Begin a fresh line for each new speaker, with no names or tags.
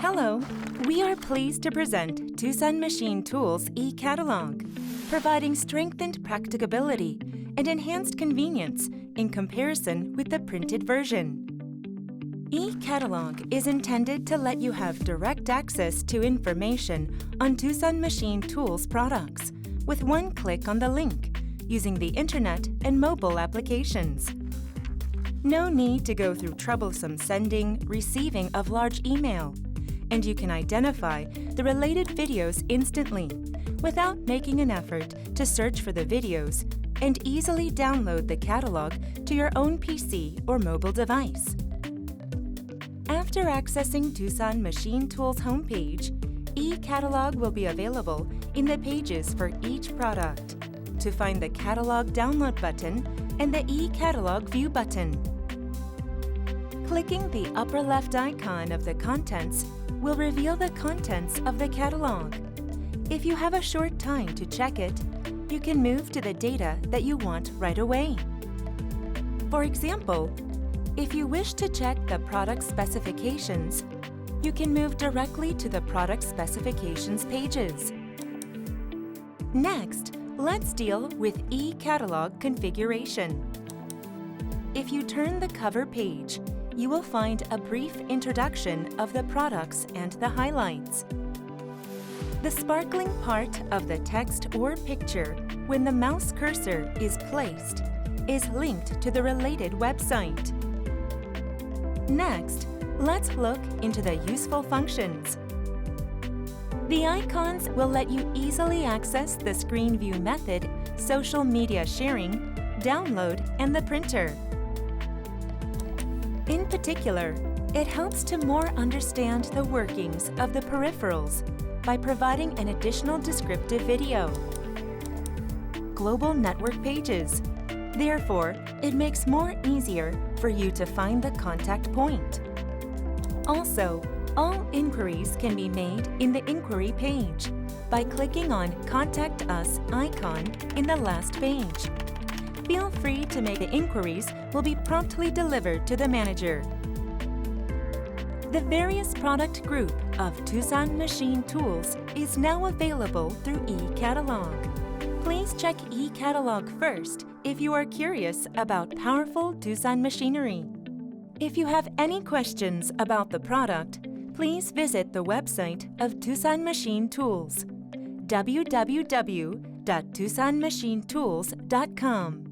Hello, we are pleased to present Doosan Machine Tools e-catalog, providing strengthened practicability and enhanced convenience in comparison with the printed version. E-catalog is intended to let you have direct access to information on Doosan Machine Tools products with one click on the link using the internet and mobile applications. No need to go through troublesome sending, receiving of large email, and you can identify the related videos instantly without making an effort to search for the videos and easily download the catalog to your own PC or mobile device. After accessing Doosan Machine Tools homepage, e-catalog will be available in the pages for each product. To find the catalog download button and the e-catalog view button. Clicking the upper left icon of the contents will reveal the contents of the catalog. If you have a short time to check it, you can move to the data that you want right away. For example, if you wish to check the product specifications, you can move directly to the product specifications pages. Next, let's deal with e-catalog configuration. If you turn the cover page, you will find a brief introduction of the products and the highlights. The sparkling part of the text or picture when the mouse cursor is placed is linked to the related website. Next, let's look into the useful functions. The icons will let you easily access the screen view method, social media sharing, download, and the printer. In particular, it helps to more understand the workings of the peripherals by providing an additional descriptive video. Global network pages. Therefore, it makes more easier for you to find the contact point. Also, all inquiries can be made in the inquiry page by clicking on Contact Us icon in the last page. Feel free to make the inquiries will be promptly delivered to the manager. The various product group of Doosan Machine Tools is now available through e-catalog. Please check e-catalog first if you are curious about powerful Doosan machinery. If you have any questions about the product, please visit the website of Doosan Machine Tools, www.doosanmachinetools.com.